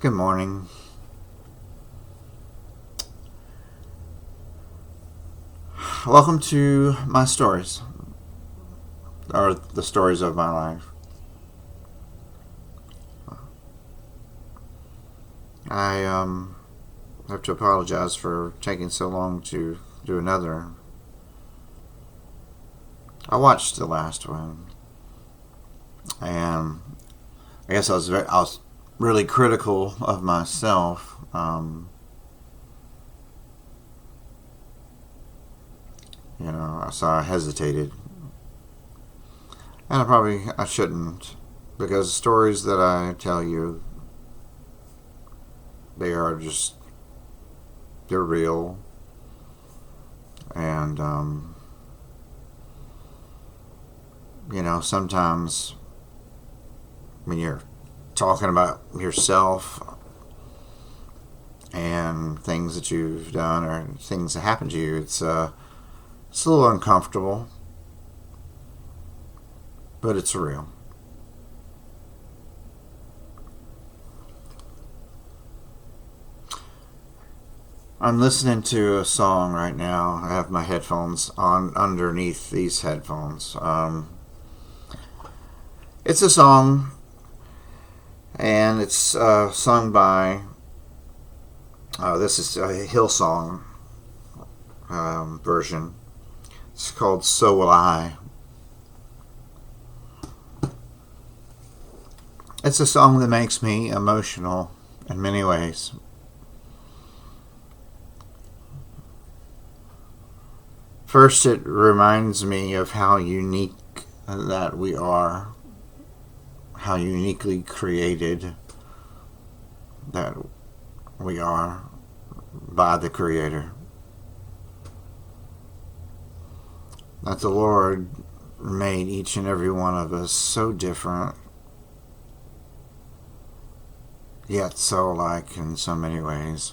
Good morning. Welcome to my stories, or the stories of my life. I have to apologize for taking so long to do another. I watched the last one, and I guess I was really critical of myself. So I hesitated, and I shouldn't, because the stories that I tell you, they're real, and sometimes when you're talking about yourself and things that you've done or things that happen to you, it's a little uncomfortable, but it's real. I'm listening to a song right now. I have my headphones on underneath these headphones. It's a song, and it's sung by. This is a Hillsong version. It's called "So Will I." It's a song that makes me emotional in many ways. First, it reminds me of how unique that we are, how uniquely created that we are by the Creator. That the Lord made each and every one of us so different, yet so alike in so many ways.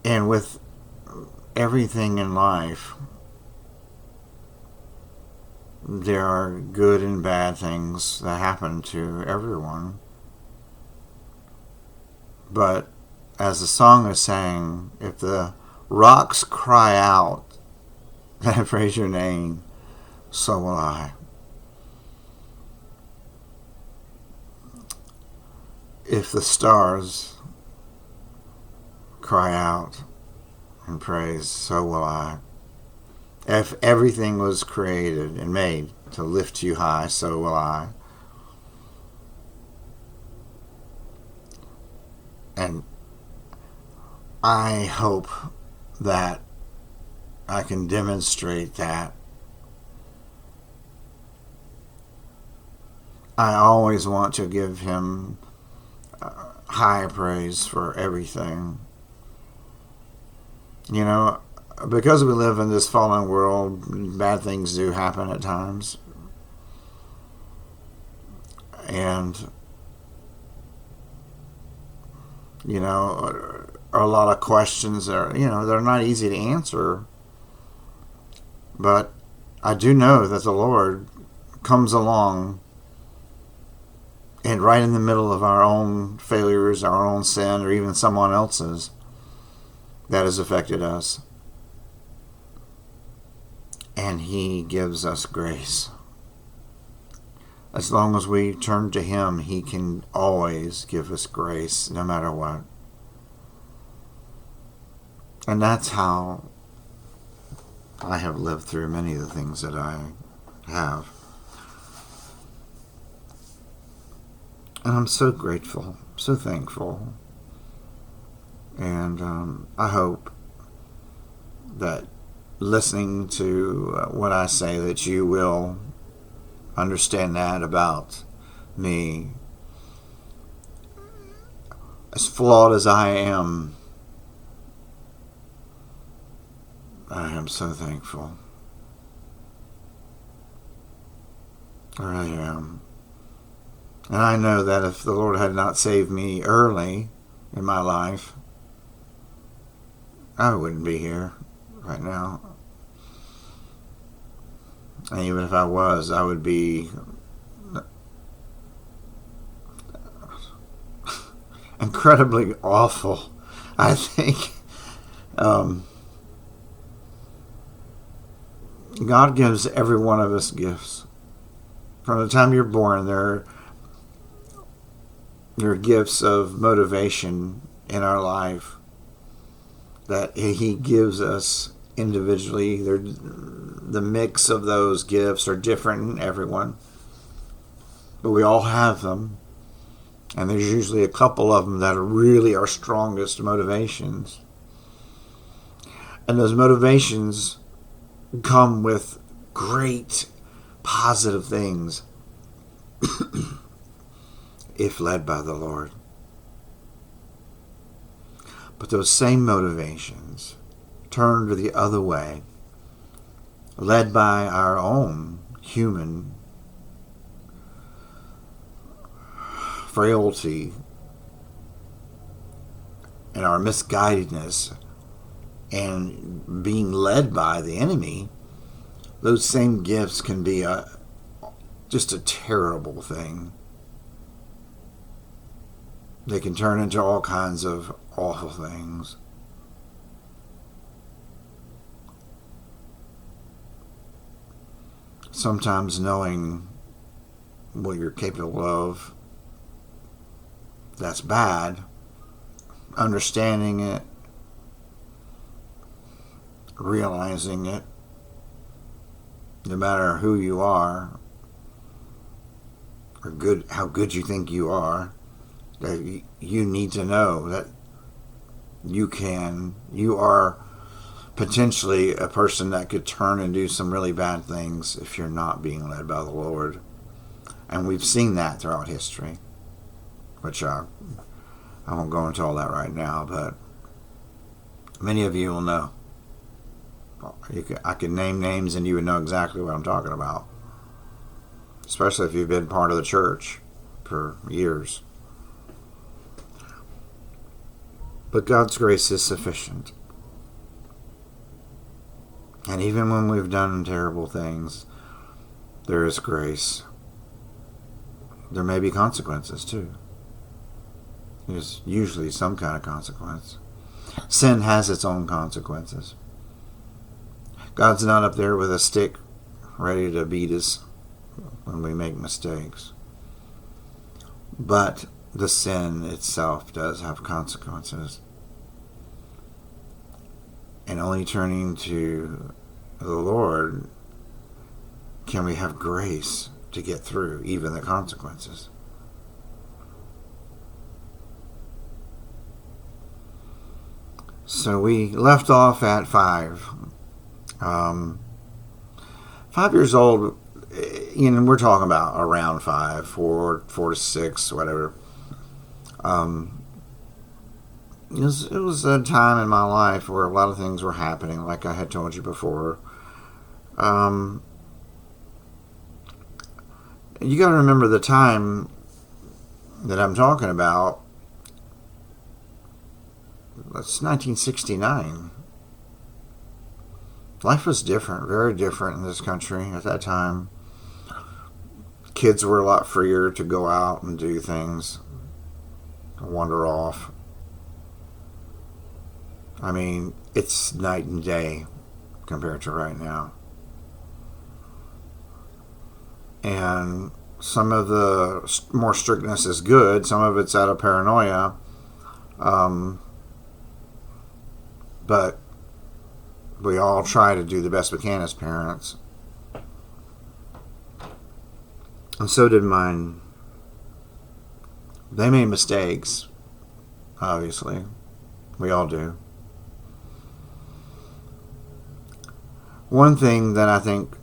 And with everything in life, there are good and bad things that happen to everyone. But as the song is saying, if the rocks cry out and praise your name, so will I. If the stars cry out and praise, so will I. If everything was created and made to lift you high, so will I. And I hope that I can demonstrate that. I always want to give him high praise for everything. Because we live in this fallen world, bad things do happen at times. And, a lot of questions they're not easy to answer. But I do know that the Lord comes along and right in the middle of our own failures, our own sin, or even someone else's that has affected us. And He gives us grace. As long as we turn to Him, He can always give us grace, no matter what. And that's how I have lived through many of the things that I have. And I'm so grateful, so thankful. And I hope that listening to what I say, that you will understand that about me. As flawed as I am so thankful. I really am. And I know that if the Lord had not saved me early in my life, I wouldn't be here right now. And even if I was, I would be incredibly awful. I think God gives every one of us gifts. From the time you're born, there are gifts of motivation in our life that He gives us individually. The mix of those gifts are different in everyone, but we all have them. And there's usually a couple of them that are really our strongest motivations. And those motivations come with great positive things if led by the Lord. But those same motivations turned the other way, led by our own human frailty and our misguidedness and being led by the enemy, those same gifts can be just a terrible thing. They can turn into all kinds of awful things. Sometimes knowing what you're capable of, that's bad. Understanding it, realizing it, no matter who you are or how good you think you are, that you need to know that you are potentially a person that could turn and do some really bad things if you're not being led by the Lord. And we've seen that throughout history, which I won't go into all that right now, but many of you will know. I can name names and you would know exactly what I'm talking about, especially if you've been part of the church for years. But God's grace is sufficient. And even when we've done terrible things, there is grace. There may be consequences too. There's usually some kind of consequence. Sin has its own consequences. God's not up there with a stick ready to beat us when we make mistakes. But the sin itself does have consequences. And only turning to the Lord can we have grace to get through even the consequences. So we left off at 5. 5 years old, we're talking about around 5, 4 to 6, whatever. It was a time in my life where a lot of things were happening, like I had told you before. You got to remember the time that I'm talking about. That's 1969. Life was different, very different in this country at that time. Kids were a lot freer to go out and do things, to wander off. I mean, it's night and day compared to right now. And some of the more strictness is good. Some of it's out of paranoia. But we all try to do the best we can as parents. And so did mine. They made mistakes, obviously. We all do. One thing that I think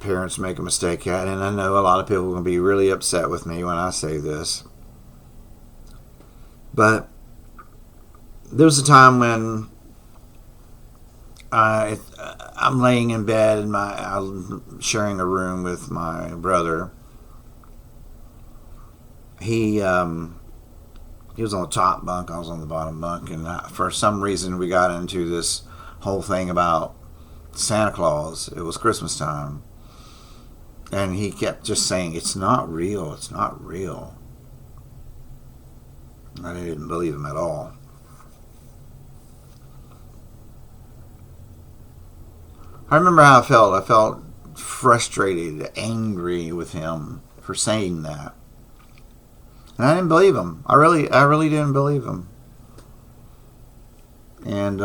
parents make a mistake at, and I know a lot of people are going to be really upset with me when I say this, but there was a time when I'm laying in bed and I'm sharing a room with my brother. He was on the top bunk, I was on the bottom bunk, and for some reason we got into this whole thing about Santa Claus. It was Christmas time, and he kept just saying, "It's not real, it's not real." I didn't believe him at all. I remember how I felt. I felt frustrated, angry with him for saying that. And I didn't believe him. I really didn't believe him. And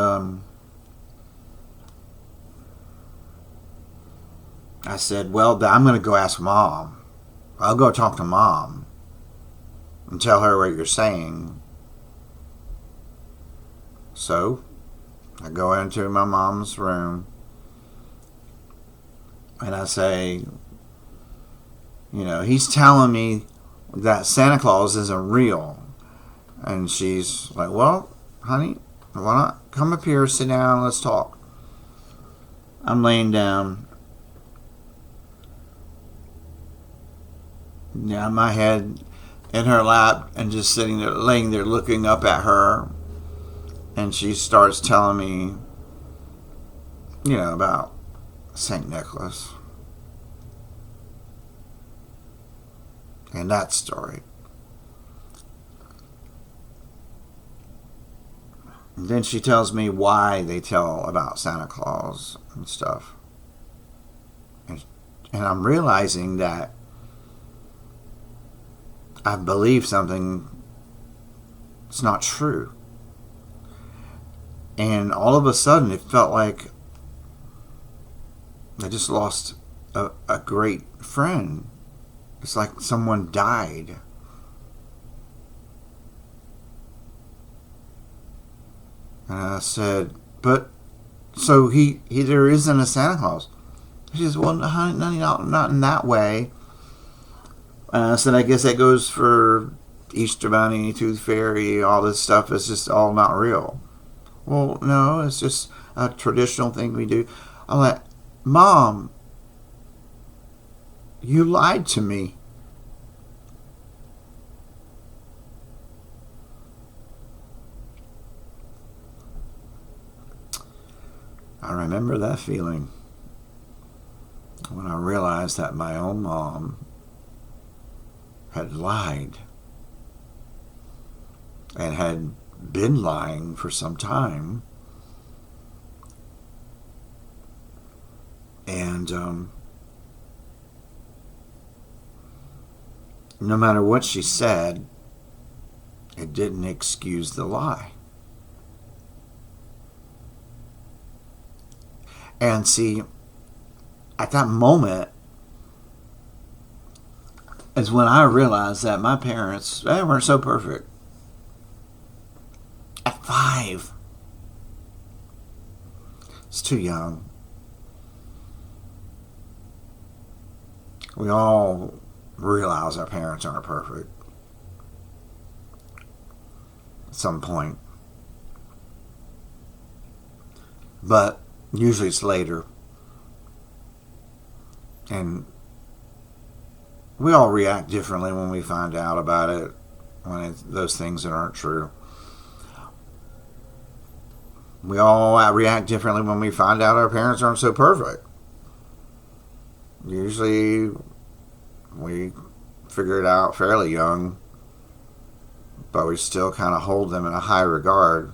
I said, well, I'm going to go ask Mom. I'll go talk to Mom and tell her what you're saying. So I go into my mom's room and I say, he's telling me that Santa Claus isn't real. And she's like, well, honey, why not come up here, sit down, let's talk. I'm laying down. My head in her lap and just sitting there, laying there looking up at her. And she starts telling me, about St. Nicholas. And that story. And then she tells me why they tell about Santa Claus and stuff. And I'm realizing that I believe something that's not true. And all of a sudden it felt like I just lost a great friend. It's like someone died. And I said, but so there isn't a Santa Claus. She says, well, honey, not in that way. I said, I guess that goes for Easter Bunny, Tooth Fairy, all this stuff is just all not real. Well, no, it's just a traditional thing we do. I'm like, Mom, you lied to me. I remember that feeling when I realized that my own mom had lied and had been lying for some time. And no matter what she said, it didn't excuse the lie. And see, at that moment is when I realized that my parents, they weren't so perfect. At 5. It's too young. We all realize our parents aren't perfect at some point. But usually it's later. And we all react differently when we find out about it, when those things that aren't true. We all react differently when we find out our parents aren't so perfect. Usually we figure it out fairly young, but we still kind of hold them in a high regard.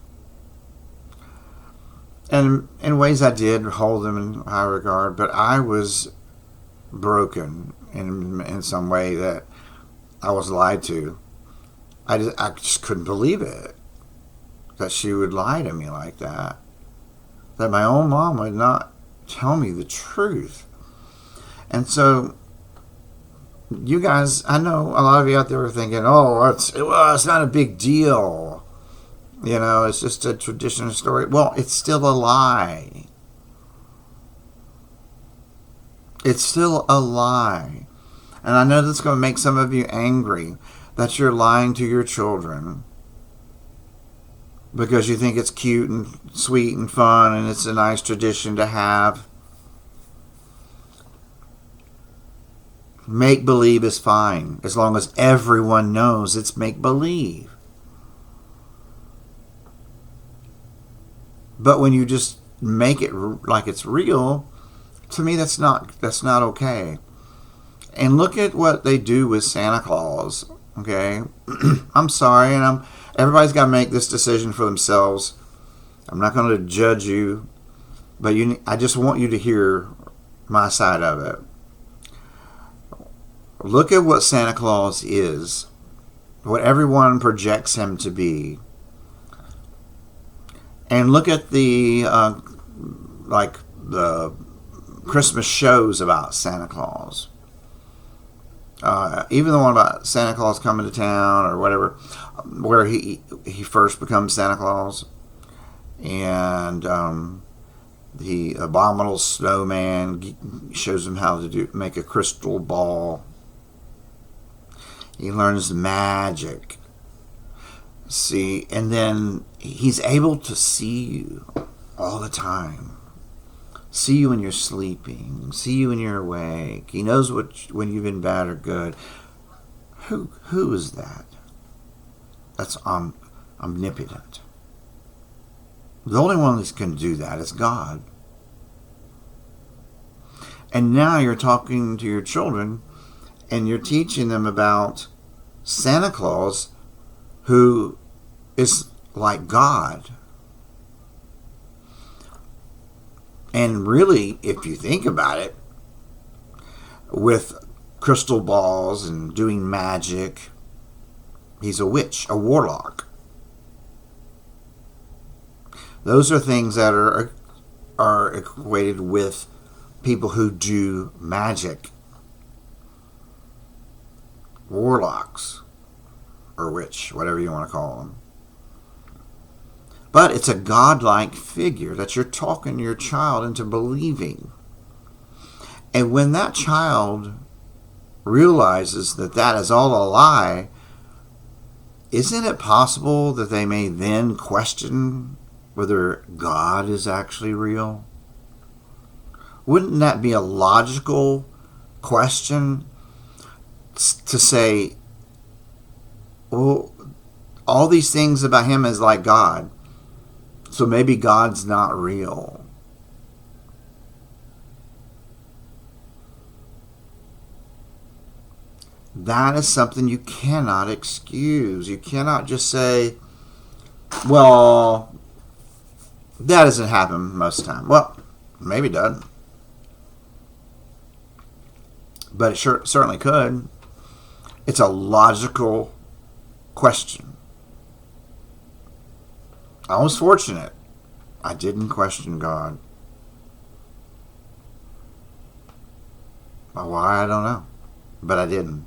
And in ways I did hold them in high regard, but I was broken in some way that I was lied to. I just couldn't believe it, that she would lie to me like that. That my own mom would not tell me the truth. And so, you guys, I know a lot of you out there are thinking, it's not a big deal. It's just a traditional story. Well, it's still a lie. It's still a lie. And I know that's going to make some of you angry that you're lying to your children because you think it's cute and sweet and fun and it's a nice tradition to have. Make-believe is fine as long as everyone knows it's make-believe. But when you just make it like it's real, to me that's not okay. And look at what they do with Santa Claus. Okay, I'm sorry, and everybody's got to make this decision for themselves. I'm not going to judge you, but I just want you to hear my side of it. Look at what Santa Claus is, what everyone projects him to be, and look at the Christmas shows about Santa Claus. Even the one about Santa Claus coming to town or whatever, where he first becomes Santa Claus, and the abominable snowman shows him how to make a crystal ball. He learns magic. See, and then he's able to see you all the time. See you when you're sleeping. See you when you're awake. He knows when you've been bad or good. Who is that? That's omnipotent. The only one that can do that is God. And now you're talking to your children and you're teaching them about Santa Claus, who is like God. And really, if you think about it, with crystal balls and doing magic, he's a witch, a warlock. Those are things that are equated with people who do magic. Warlocks, or witch, whatever you want to call them. But it's a godlike figure that you're talking your child into believing. And when that child realizes that that is all a lie, isn't it possible that they may then question whether God is actually real? Wouldn't that be a logical question to say, well, all these things about him is like God, so maybe God's not real? That is something you cannot excuse. You cannot just say, well, that doesn't happen most of the time. Well, maybe it doesn't. But it certainly could. It's a logical question. I was fortunate. I didn't question God. Why, I don't know. But I didn't.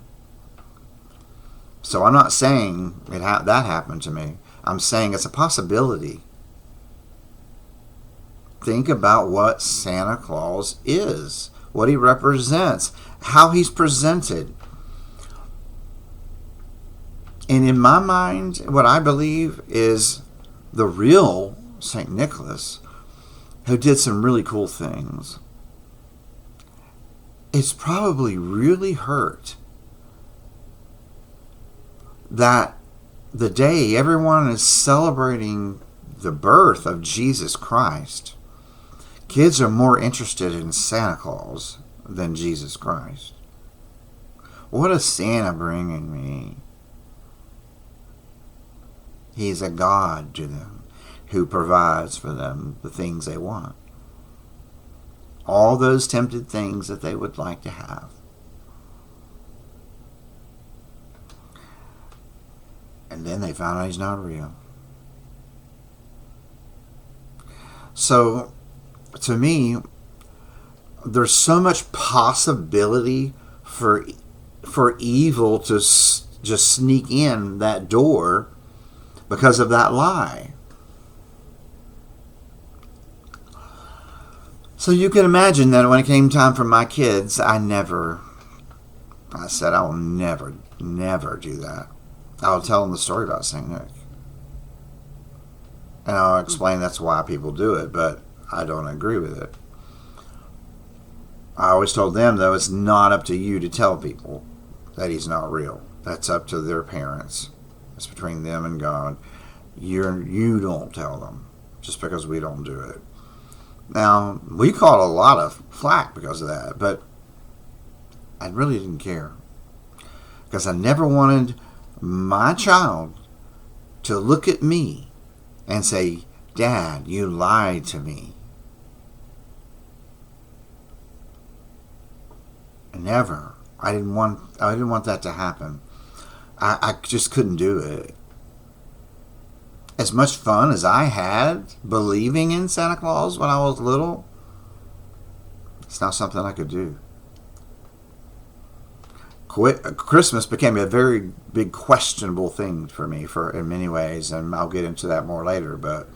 So I'm not saying that happened to me. I'm saying it's a possibility. Think about what Santa Claus is, what he represents, how he's presented. And in my mind, what I believe is the real St. Nicholas, who did some really cool things, it's probably really hurt that the day everyone is celebrating the birth of Jesus Christ, kids are more interested in Santa Claus than Jesus Christ. What is Santa bringing me? He's a God to them who provides for them the things they want. All those tempted things that they would like to have. And then they found out he's not real. So, to me, there's so much possibility for evil to just sneak in that door because of that lie. So you can imagine that when it came time for my kids, I said I will never do that. I'll tell them the story about St. Nick. And I'll explain that's why people do it, but I don't agree with it. I always told them, though, it's not up to you to tell people that he's not real. That's up to their parents. It's between them and God. You don't tell them just because we don't do it. Now, we caught a lot of flack because of that, but I really didn't care. Because I never wanted my child to look at me and say, Dad, you lied to me. Never. I didn't want that to happen. I just couldn't do it. As much fun as I had believing in Santa Claus when I was little, it's not something I could do. Christmas became a very big questionable thing for me in many ways, and I'll get into that more later. But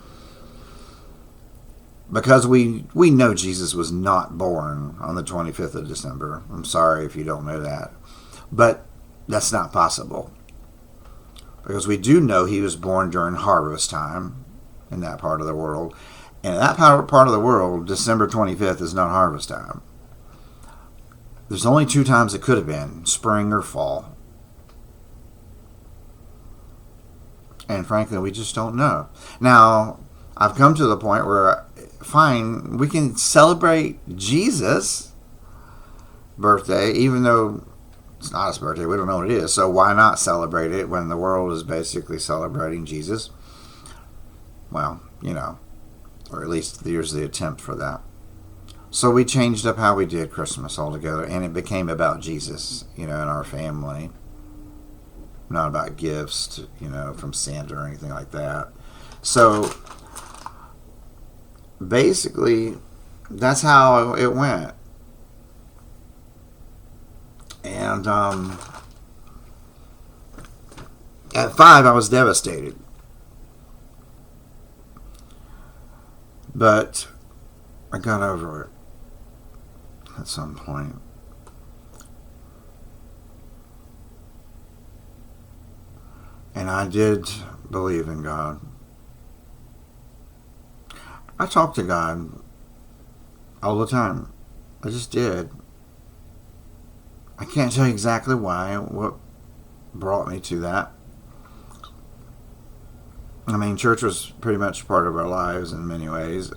because we know Jesus was not born on the 25th of December. I'm sorry if you don't know that. But that's not possible. Because we do know he was born during harvest time in that part of the world. And in that part of the world, December 25th is not harvest time. There's only 2 times it could have been, spring or fall. And frankly, we just don't know. Now, I've come to the point where, fine, we can celebrate Jesus' birthday, even though it's not his birthday. We don't know what it is. So why not celebrate it when the world is basically celebrating Jesus? Well, or at least there's the attempt for that. So we changed up how we did Christmas altogether, and it became about Jesus, in our family. Not about gifts, from Santa or anything like that. So basically, that's how it went. And at 5, I was devastated. But I got over it at some point. And I did believe in God. I talked to God all the time. I just did. I can't tell you exactly why, what brought me to that. I mean, church was pretty much part of our lives in many ways. It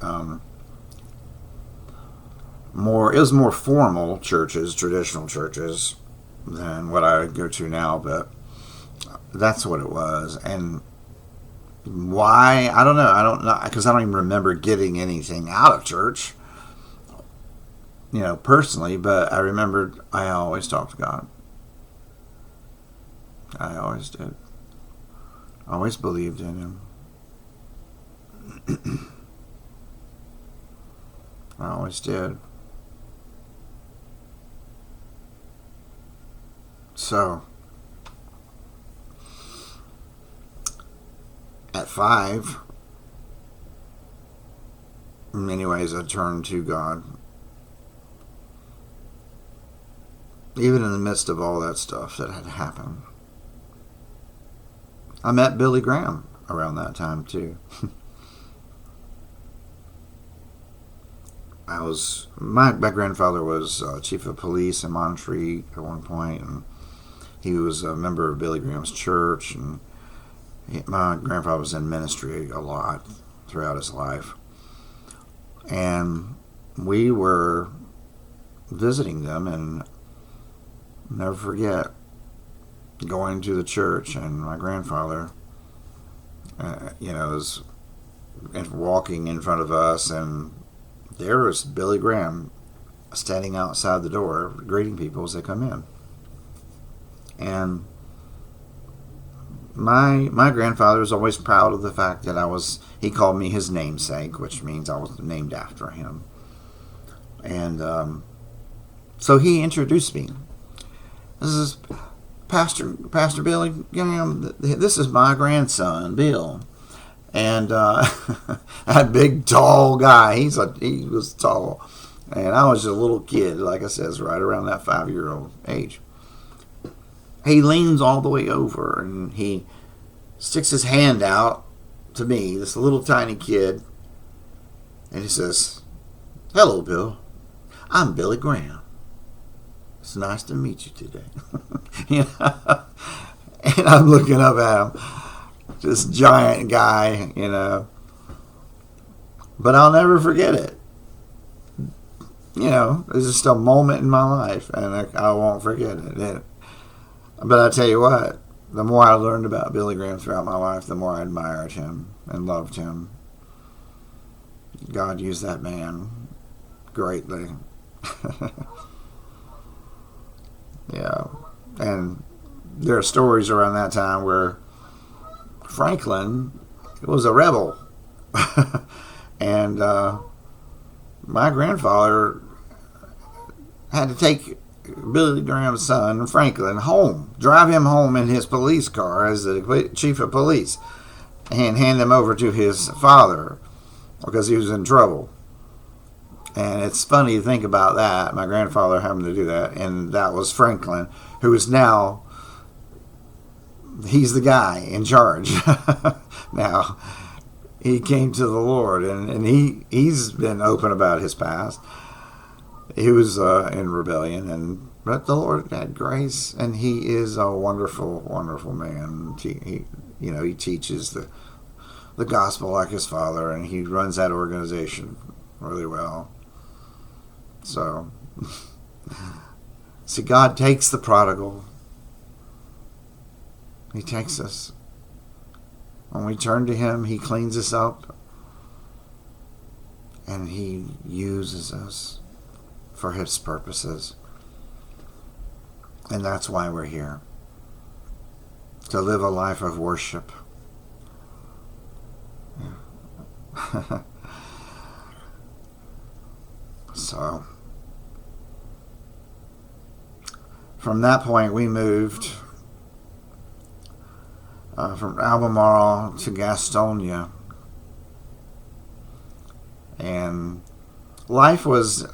was more formal churches, traditional churches, than what I go to now, but that's what it was. And why? I don't know, because I don't even remember getting anything out of church, personally, but I remembered I always talked to God. I always did. I always believed in him. I always did. So, at 5, in many ways, I turned to God. Even in the midst of all that stuff that had happened. I met Billy Graham around that time, too. My grandfather was chief of police in Monterey at one point, and he was a member of Billy Graham's church, and my grandfather was in ministry a lot throughout his life. And we were visiting them, and never forget going to the church, and my grandfather, was walking in front of us, and there was Billy Graham standing outside the door greeting people as they come in. And my grandfather was always proud of the fact that he called me his namesake, which means I was named after him. And so he introduced me. This is Pastor Billy Graham. This is my grandson, Bill. And that big, tall guy, he was tall. And I was just a little kid, like I said, right around that 5-year-old age. He leans all the way over, and he sticks his hand out to me, this little tiny kid. And he says, "Hello, Bill. I'm Billy Graham. It's nice to meet you today." And I'm looking up at him, this giant guy, But I'll never forget it. It's just a moment in my life, and I won't forget it. But I tell you what, the more I learned about Billy Graham throughout my life, the more I admired him and loved him. God used that man greatly. Yeah. And there are stories around that time where Franklin was a rebel. And my grandfather had to take Billy Graham's son, Franklin, home, drive him home in his police car as the chief of police, and hand him over to his father because he was in trouble. And it's funny to think about that, my grandfather having to do that, and that was Franklin, who is now, he's the guy in charge. Now, he came to the Lord, and he's been open about his past. He was in rebellion, but the Lord had grace, and he is a wonderful, wonderful man. He teaches the gospel like his father, and he runs that organization really well. So, see, God takes the prodigal. He takes us. When we turn to him, he cleans us up, and he uses us for his purposes. And that's why we're here, to live a life of worship. Yeah. So, from that point, we moved from Albemarle to Gastonia. And life was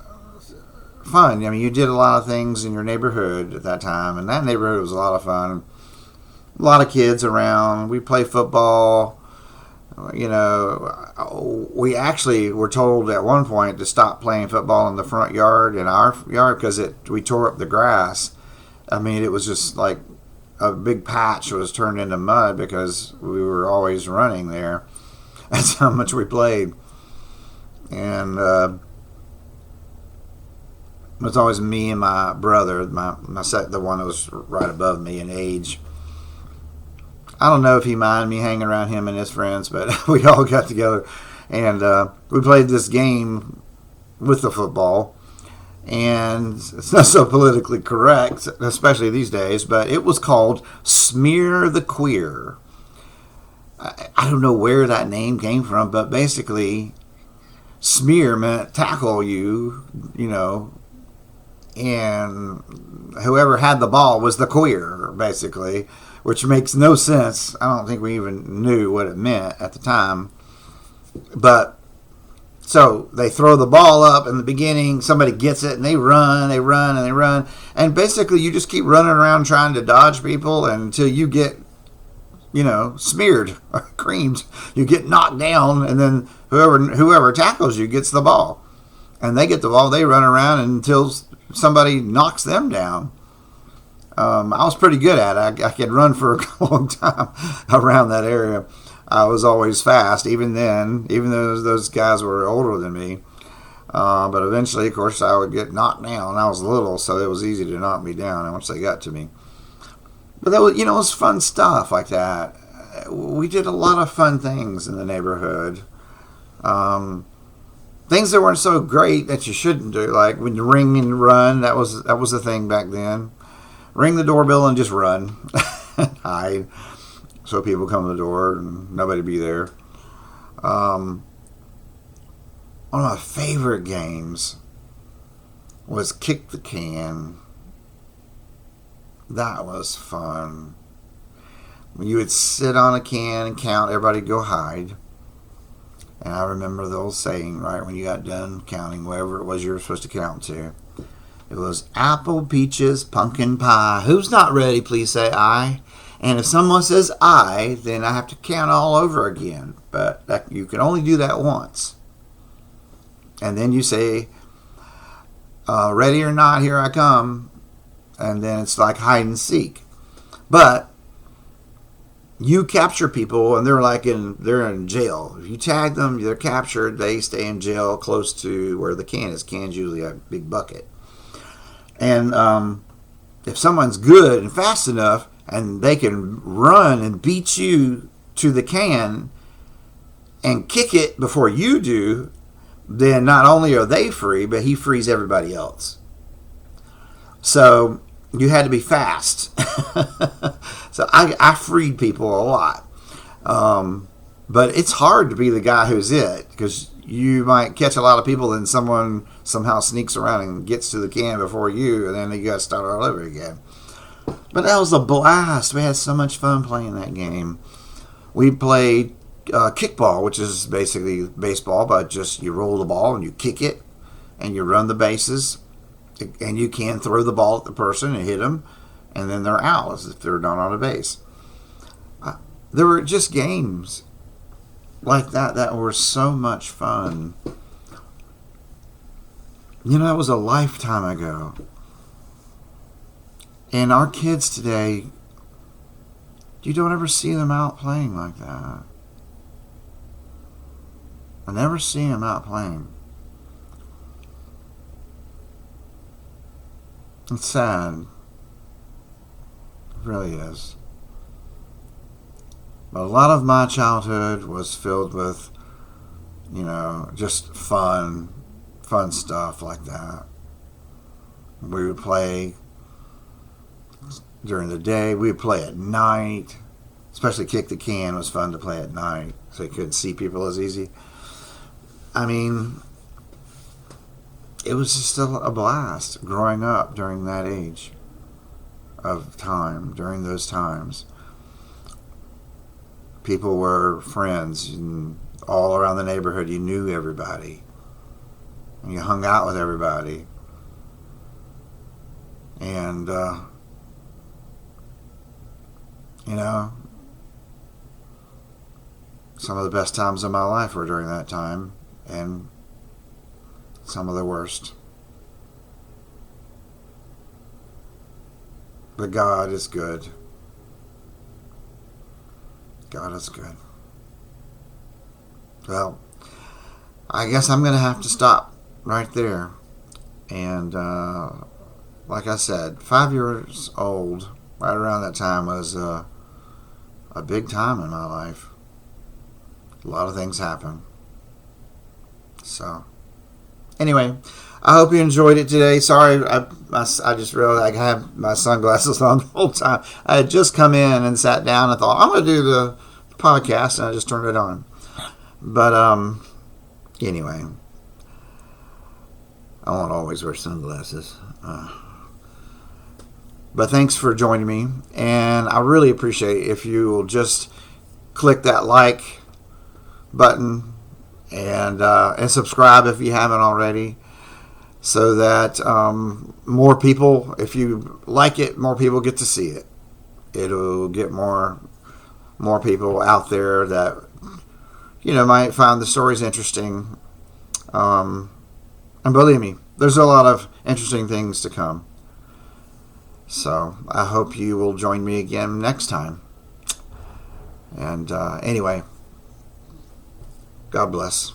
fun. I mean, you did a lot of things in your neighborhood at that time, and that neighborhood was a lot of fun. A lot of kids around. We played football. We actually were told at one point to stop playing football in the front yard, in our yard, because we tore up the grass. I mean, it was just like a big patch was turned into mud because we were always running there. That's how much we played. And it was always me and my brother, the one that was right above me in age. I don't know if he minded me hanging around him and his friends, but we all got together and we played this game with the football. And it's not so politically correct, especially these days, but it was called Smear the Queer. I don't know where that name came from, but basically, smear meant tackle you, and whoever had the ball was the queer, basically, which makes no sense. I don't think we even knew what it meant at the time. But so they throw the ball up in the beginning, somebody gets it, and they run. And basically you just keep running around trying to dodge people until you get, smeared or creamed. You get knocked down, and then whoever tackles you gets the ball. And they get the ball, they run around until somebody knocks them down. I was pretty good at it. I could run for a long time around that area. I was always fast, even then, even though those guys were older than me. But eventually, of course, I would get knocked down. I was little, so it was easy to knock me down once they got to me. But that was, it was fun stuff like that. We did a lot of fun things in the neighborhood. Things that weren't so great that you shouldn't do, like when you ring and run. That was the thing back then. Ring the doorbell and just run, hide. So people come to the door and nobody be there. One of my favorite games was Kick the Can. That was fun. You would sit on a can and count. Everybody go hide. And I remember the old saying, right, when you got done counting, whatever it was you were supposed to count to. It was apple, peaches, pumpkin pie. Who's not ready, please say aye. And if someone says I, then I have to count all over again. But you can only do that once. And then you say, ready or not, here I come. And then it's like hide and seek. But you capture people and they're in jail. If you tag them, they're captured, they stay in jail close to where the can is. Can's usually a big bucket. And if someone's good and fast enough, and they can run and beat you to the can and kick it before you do, then not only are they free, but he frees everybody else. So you had to be fast. So I freed people a lot. But it's hard to be the guy who's it, because you might catch a lot of people, and someone somehow sneaks around and gets to the can before you, and then you got to start all over again. But that was a blast. We had so much fun playing that game. We played kickball, which is basically baseball, but just you roll the ball and you kick it, and you run the bases, and you can throw the ball at the person and hit them, and then they're out if they're not on a base. There were just games like that were so much fun. You know, it was a lifetime ago. And our kids today, you don't ever see them out playing like that. I never see them out playing. It's sad. It really is. But a lot of my childhood was filled with, just fun stuff like that. We would play during the day. We would play at night. Especially kick the can was fun to play at night, so you couldn't see people as easy. I mean, it was just a blast growing up during that age of time, during those times. People were friends, and all around the neighborhood you knew everybody. And you hung out with everybody. And, some of the best times of my life were during that time, and some of the worst. But God is good. God is good. Well, I guess I'm going to have to stop right there. And like I said, 5 years old, right around that time, was a big time in my life. A lot of things happen. So, anyway, I hope you enjoyed it today. Sorry, I just realized I had my sunglasses on the whole time. I had just come in and sat down and thought, I'm going to do the podcast, and I just turned it on. But anyway, I won't always wear sunglasses. But thanks for joining me, and I really appreciate if you will just click that like button and subscribe if you haven't already, so that more people, if you like it, more people get to see it. It'll get more people out there that might find the stories interesting. And believe me, there's a lot of interesting things to come. So I hope you will join me again next time. And anyway, God bless.